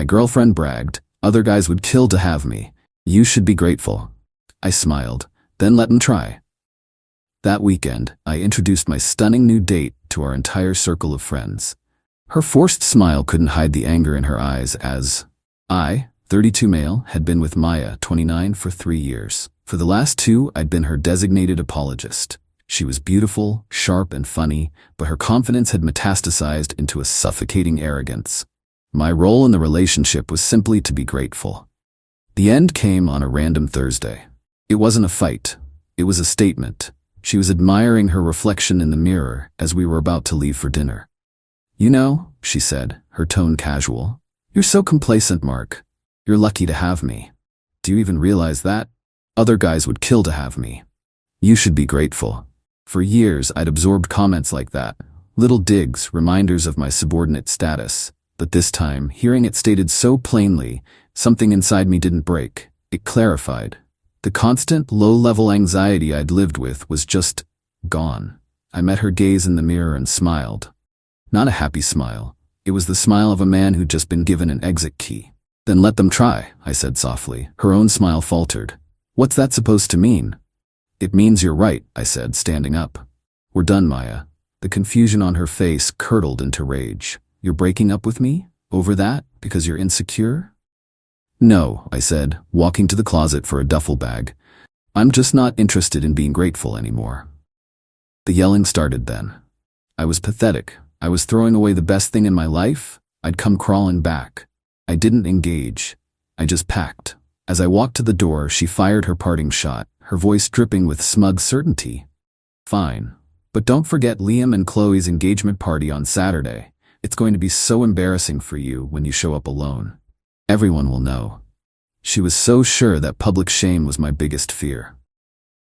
girlfriend bragged, "Other guys would kill to have me. You should be grateful." I smiled, "Then let them try." That weekend, I introduced my stunning new date to our entire circle of friends. Her forced smile couldn't hide the anger in her eyes as I, 32 male, had been with Maya, 29, for 3 years. For the last 2, I'd been her designated apologist. She was beautiful, sharp, and funny, but her confidence had metastasized into a suffocating arrogance. My role in the relationship was simply to be grateful. The end came on a random Thursday. It wasn't a fight. It was a statement. She was admiring her reflection in the mirror as we were about to leave for dinner. "You know," she said, her tone casual, "you're so complacent, Mark. You're lucky to have me. Do you even realize that? Other guys would kill to have me. You should be grateful." For years, I'd absorbed comments like that, little digs, reminders of my subordinate status. But this time, hearing it stated so plainly, something inside me didn't break. It clarified. The constant, low-level anxiety I'd lived with was just gone. I met her gaze in the mirror and smiled. Not a happy smile. It was the smile of a man who'd just been given an exit key. "Then let them try," I said softly. Her own smile faltered. "What's that supposed to mean?" "It means you're right," I said, standing up. "We're done, Maya." The confusion on her face curdled into rage. "You're breaking up with me? Over that? Because you're insecure?" "No," I said, walking to the closet for a duffel bag. "I'm just not interested in being grateful anymore." The yelling started then. I was pathetic. I was throwing away the best thing in my life. I'd come crawling back. I didn't engage. I just packed. As I walked to the door, she fired her parting shot, her voice dripping with smug certainty. "Fine. But don't forget Liam and Chloe's engagement party on Saturday. It's going to be so embarrassing for you when you show up alone. Everyone will know." She was so sure that public shame was my biggest fear.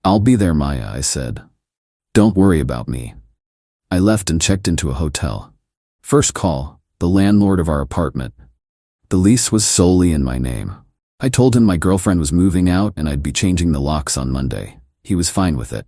"I'll be there, Maya," I said. "Don't worry about me." I left and checked into a hotel. First call, the landlord of our apartment. The lease was solely in my name. I told him my girlfriend was moving out and I'd be changing the locks on Monday. He was fine with it.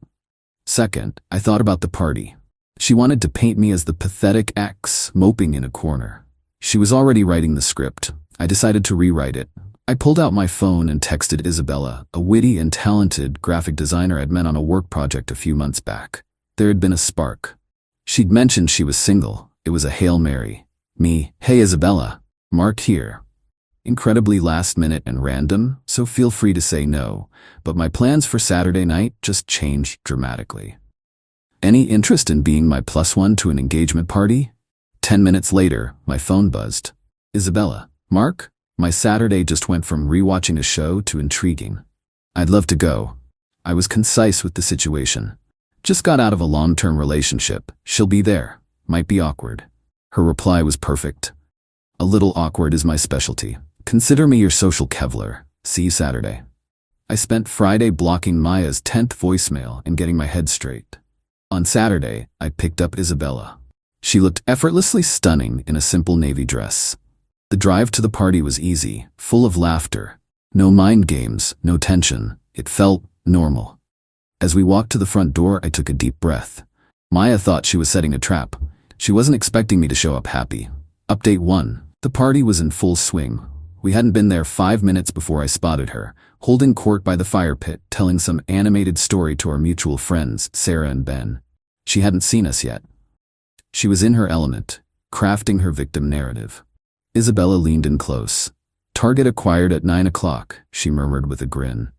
Second, I thought about the party. She wanted to paint me as the pathetic ex, moping in a corner. She was already writing the script. I decided to rewrite it. I pulled out my phone and texted Isabella, a witty and talented graphic designer I'd met on a work project a few months back. There had been a spark. She'd mentioned she was single. It was a Hail Mary. Me, "Hey Isabella, Mark here." Incredibly last minute and random, so feel free to say no, but my plans for Saturday night just changed dramatically. "Any interest in being my +1 to an engagement party?" 10 minutes later, my phone buzzed. "Isabella, Mark, my Saturday just went from rewatching a show to intriguing. I'd love to go." I was concise with the situation. "Just got out of a long-term relationship. She'll be there. Might be awkward." Her reply was perfect. "A little awkward is my specialty. Consider me your social Kevlar. See you Saturday." I spent Friday blocking Maya's 10th voicemail and getting my head straight. On Saturday, I picked up Isabella. She looked effortlessly stunning in a simple navy dress. The drive to the party was easy, full of laughter. No mind games, no tension. It felt normal. As we walked to the front door, I took a deep breath. Maya thought she was setting a trap. She wasn't expecting me to show up happy. Update 1. The party was in full swing. We hadn't been there 5 minutes before I spotted her, holding court by the fire pit, telling some animated story to our mutual friends, Sarah and Ben. She hadn't seen us yet. She was in her element, crafting her victim narrative. Isabella leaned in close. "Target acquired at 9 o'clock, she murmured with a grin.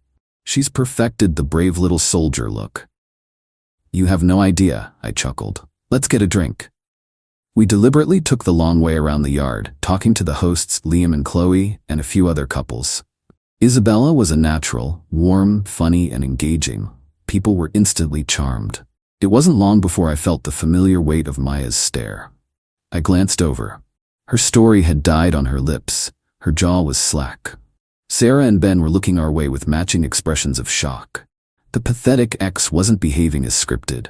"She's perfected the brave little soldier look." "You have no idea," I chuckled. "Let's get a drink." We deliberately took the long way around the yard, talking to the hosts, Liam and Chloe, and a few other couples. Isabella was a natural, warm, funny, and engaging. People were instantly charmed. It wasn't long before I felt the familiar weight of Maya's stare. I glanced over. Her story had died on her lips. Her jaw was slack. Sarah and Ben were looking our way with matching expressions of shock. The pathetic ex wasn't behaving as scripted.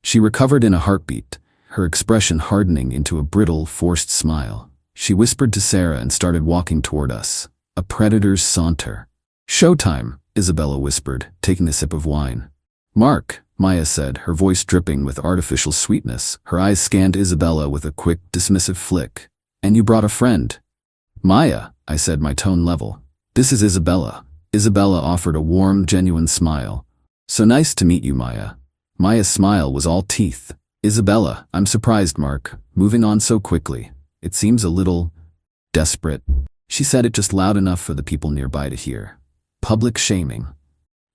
She recovered in a heartbeat, her expression hardening into a brittle, forced smile. She whispered to Sarah and started walking toward us. A predator's saunter. "Showtime," Isabella whispered, taking a sip of wine. "Mark," Maya said, her voice dripping with artificial sweetness. Her eyes scanned Isabella with a quick, dismissive flick. "And you brought a friend." Maya, I said, my tone level. This is Isabella. Isabella offered a warm, genuine smile. So nice to meet you, Maya. Maya's smile was all teeth. Isabella, I'm surprised, Mark. Moving on so quickly. It seems a little desperate. She said it just loud enough for the people nearby to hear. Public shaming.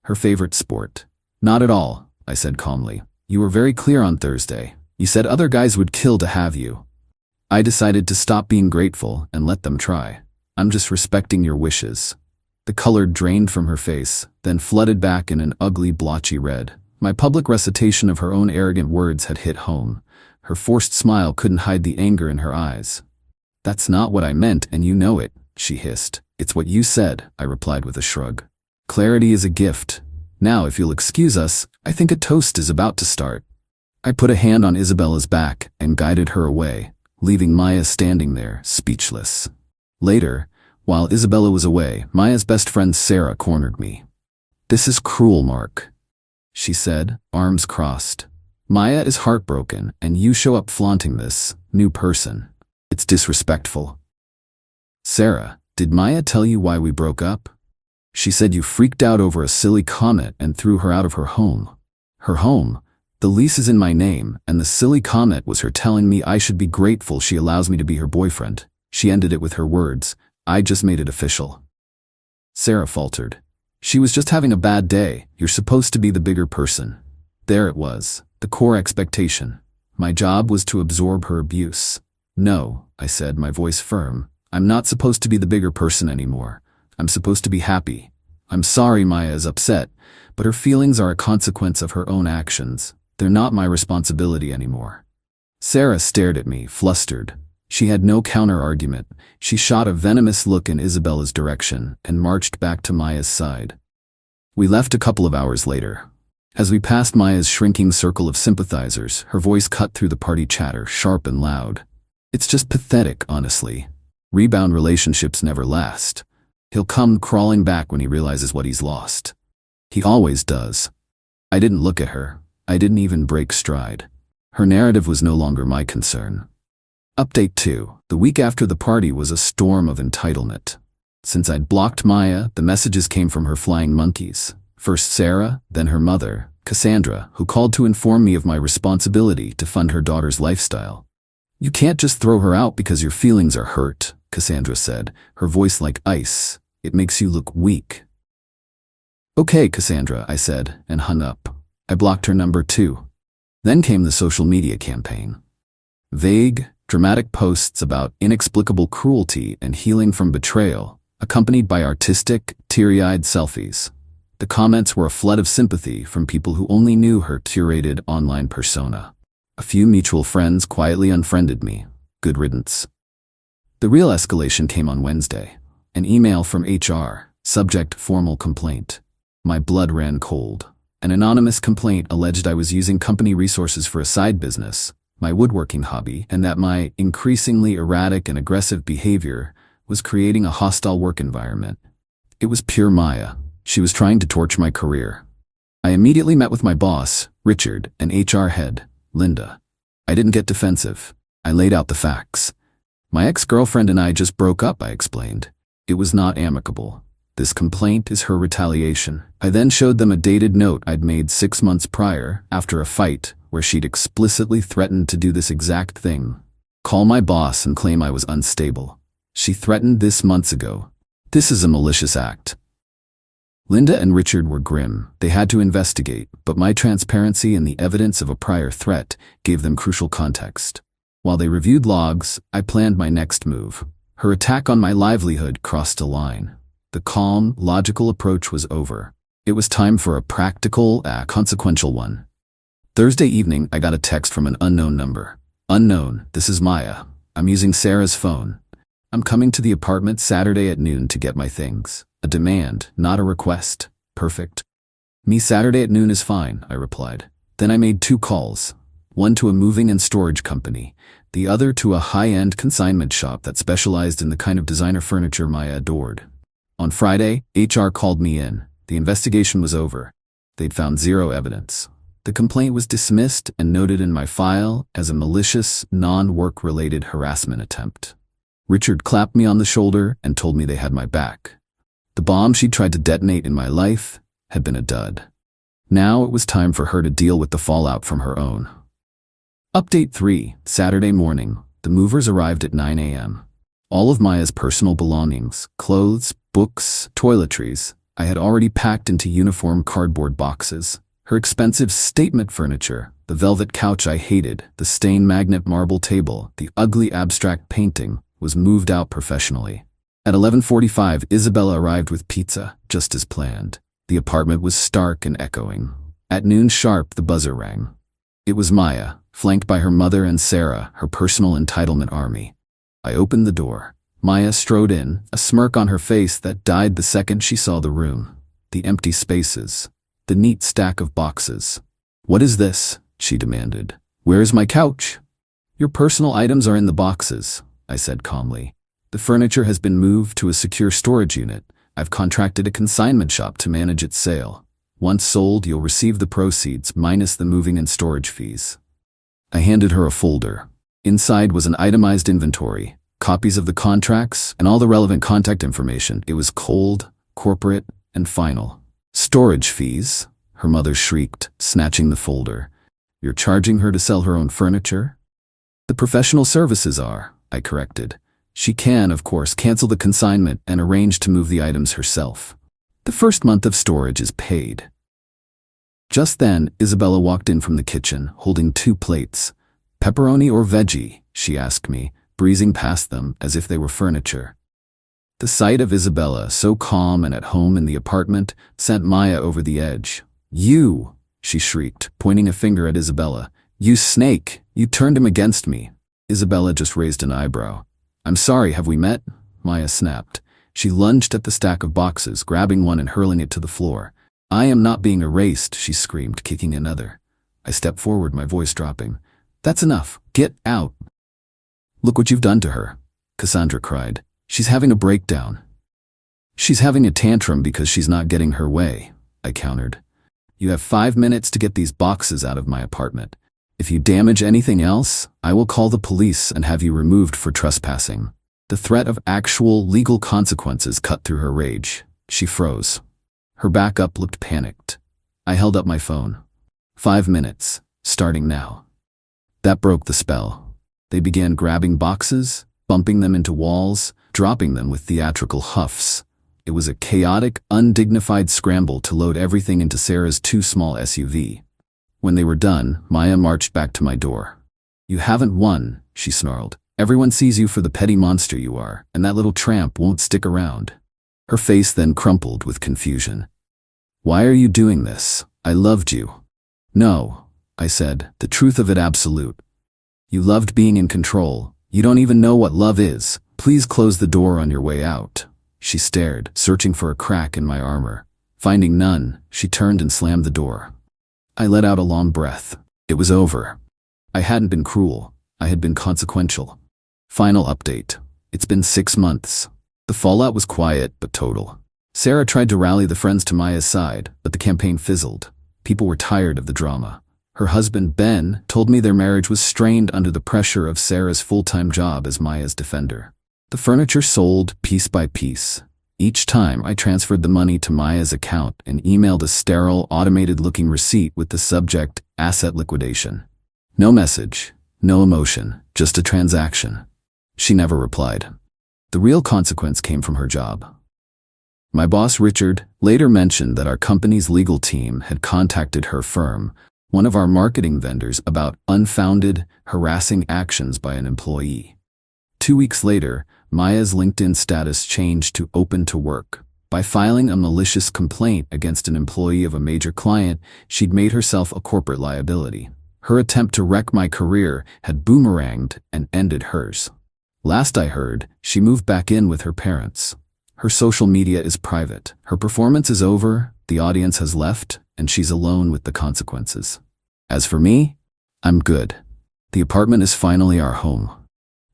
Her favorite sport. Not at all, I said calmly. You were very clear on Thursday. You said other guys would kill to have you. I decided to stop being grateful and let them try. I'm just respecting your wishes. The color drained from her face, then flooded back in an ugly, blotchy red. My public recitation of her own arrogant words had hit home. Her forced smile couldn't hide the anger in her eyes. That's not what I meant, and you know it, she hissed. It's what you said, I replied with a shrug. Clarity is a gift. Now, if you'll excuse us, I think a toast is about to start. I put a hand on Isabella's back and guided her away, leaving Maya standing there, speechless. Later, while Isabella was away, Maya's best friend Sarah cornered me. This is cruel, Mark, she said, arms crossed. Maya is heartbroken, and you show up flaunting this new person. It's disrespectful. Sarah, did Maya tell you why we broke up? She said you freaked out over a silly comment and threw her out of her home. Her home? The lease is in my name, and the silly comment was her telling me I should be grateful she allows me to be her boyfriend. She ended it with her words, I just made it official. Sarah faltered. She was just having a bad day. You're supposed to be the bigger person. There it was, the core expectation. My job was to absorb her abuse. No, I said, my voice firm. I'm not supposed to be the bigger person anymore. I'm supposed to be happy. I'm sorry Maya is upset, but her feelings are a consequence of her own actions. They're not my responsibility anymore. Sarah stared at me, flustered. She had no counter-argument. She shot a venomous look in Isabella's direction and marched back to Maya's side. We left a couple of hours later. As we passed Maya's shrinking circle of sympathizers, her voice cut through the party chatter, sharp and loud. It's just pathetic, honestly. Rebound relationships never last. He'll come crawling back when he realizes what he's lost. He always does. I didn't look at her. I didn't even break stride. Her narrative was no longer my concern. Update 2. The week after the party was a storm of entitlement. Since I'd blocked Maya, the messages came from her flying monkeys. First Sarah, then her mother, Cassandra, who called to inform me of my responsibility to fund her daughter's lifestyle. You can't just throw her out because your feelings are hurt, Cassandra said, her voice like ice. It makes you look weak. Okay, Cassandra, I said, and hung up. I blocked her number too. Then came the social media campaign. Vague, dramatic posts about inexplicable cruelty and healing from betrayal, accompanied by artistic, teary-eyed selfies. The comments were a flood of sympathy from people who only knew her curated online persona. A few mutual friends quietly unfriended me. Good riddance. The real escalation came on Wednesday. An email from HR, subject formal complaint. My blood ran cold. An anonymous complaint alleged I was using company resources for a side business, my woodworking hobby, and that my increasingly erratic and aggressive behavior was creating a hostile work environment. It was pure Maya. She was trying to torch my career. I immediately met with my boss, Richard, and HR head, Linda. I didn't get defensive. I laid out the facts. My ex-girlfriend and I just broke up, I explained. It was not amicable. This complaint is her retaliation. I then showed them a dated note I'd made 6 months prior, after a fight, where she'd explicitly threatened to do this exact thing. Call my boss and claim I was unstable. She threatened this months ago. This is a malicious act. Linda and Richard were grim. They had to investigate, but my transparency and the evidence of a prior threat gave them crucial context. While they reviewed logs, I planned my next move. Her attack on my livelihood crossed a line. The calm, logical approach was over. It was time for a practical, consequential one. Thursday evening, I got a text from an unknown number. Unknown, this is Maya. I'm using Sarah's phone. I'm coming to the apartment Saturday at noon to get my things. A demand, not a request. Perfect. Me Saturday at noon is fine, I replied. Then I made 2 calls. One to a moving and storage company, the other to a high-end consignment shop that specialized in the kind of designer furniture Maya adored. On Friday, HR called me in. The investigation was over. They'd found 0 evidence. The complaint was dismissed and noted in my file as a malicious, non-work-related harassment attempt. Richard clapped me on the shoulder and told me they had my back. The bomb she'd tried to detonate in my life had been a dud. Now it was time for her to deal with the fallout from her own. Update 3, Saturday morning. The movers arrived at 9 a.m. All of Maya's personal belongings, clothes, books, toiletries, I had already packed into uniform cardboard boxes. Her expensive statement furniture, the velvet couch I hated, the stain magnet marble table, the ugly abstract painting, was moved out professionally. At 11:45, Isabella arrived with pizza, just as planned. The apartment was stark and echoing. At noon sharp, the buzzer rang. It was Maya, flanked by her mother and Sarah, her personal entitlement army. I opened the door. Maya strode in, a smirk on her face that died the second she saw the room. The empty spaces. The neat stack of boxes. "What is this?" she demanded. "Where is my couch?" "Your personal items are in the boxes," I said calmly. "The furniture has been moved to a secure storage unit. I've contracted a consignment shop to manage its sale. Once sold, you'll receive the proceeds minus the moving and storage fees." I handed her a folder. Inside was an itemized inventory, copies of the contracts, and all the relevant contact information. It was cold, corporate, and final. "Storage fees?" her mother shrieked, snatching the folder. "You're charging her to sell her own furniture?" "The professional services are," I corrected. "She can, of course, cancel the consignment and arrange to move the items herself. The first month of storage is paid." Just then, Isabella walked in from the kitchen, holding 2 plates. "Pepperoni or veggie?" she asked me, breezing past them as if they were furniture. The sight of Isabella, so calm and at home in the apartment, sent Maya over the edge. "You!" she shrieked, pointing a finger at Isabella. "You snake! You turned him against me." Isabella just raised an eyebrow. "I'm sorry, have we met?" Maya snapped. She lunged at the stack of boxes, grabbing one and hurling it to the floor. "I am not being erased," she screamed, kicking another. I stepped forward, my voice dropping. "That's enough. Get out." "Look what you've done to her," Cassandra cried. "She's having a breakdown." "She's having a tantrum because she's not getting her way," I countered. "You have 5 minutes to get these boxes out of my apartment. If you damage anything else, I will call the police and have you removed for trespassing." The threat of actual legal consequences cut through her rage. She froze. Her back up looked panicked. I held up my phone. 5 minutes, starting now. That broke the spell. They began grabbing boxes, bumping them into walls, dropping them with theatrical huffs. It was a chaotic, undignified scramble to load everything into Sarah's too small SUV. When they were done, Maya marched back to my door. "You haven't won," she snarled. "Everyone sees you for the petty monster you are, and that little tramp won't stick around." Her face then crumpled with confusion. "Why are you doing this? I loved you." "No," I said, the truth of it absolute. "You loved being in control. You don't even know what love is. Please close the door on your way out." She stared, searching for a crack in my armor. Finding none, she turned and slammed the door. I let out a long breath. It was over. I hadn't been cruel. I had been consequential. Final update. It's been 6 months. The fallout was quiet but total. Sarah tried to rally the friends to Maya's side, but the campaign fizzled. People were tired of the drama. Her husband, Ben, told me their marriage was strained under the pressure of Sarah's full-time job as Maya's defender. The furniture sold piece by piece. Each time I transferred the money to Maya's account and emailed a sterile, automated-looking receipt with the subject, asset liquidation. No message, no emotion, just a transaction. She never replied. The real consequence came from her job. My boss, Richard, later mentioned that our company's legal team had contacted her firm, one of our marketing vendors, about unfounded, harassing actions by an employee. 2 weeks later, Maya's LinkedIn status changed to open to work. By filing a malicious complaint against an employee of a major client, she'd made herself a corporate liability. Her attempt to wreck my career had boomeranged and ended hers. Last I heard, she moved back in with her parents. Her social media is private. Her performance is over, the audience has left, and she's alone with the consequences. As for me, I'm good. The apartment is finally our home.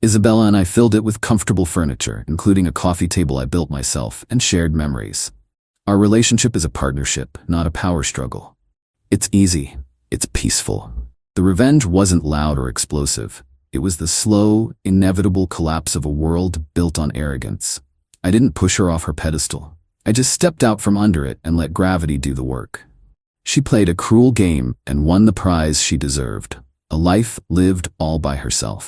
Isabella and I filled it with comfortable furniture, including a coffee table I built myself, and shared memories. Our relationship is a partnership, not a power struggle. It's easy. It's peaceful. The revenge wasn't loud or explosive. It was the slow, inevitable collapse of a world built on arrogance. I didn't push her off her pedestal. I just stepped out from under it and let gravity do the work. She played a cruel game and won the prize she deserved. A life lived all by herself.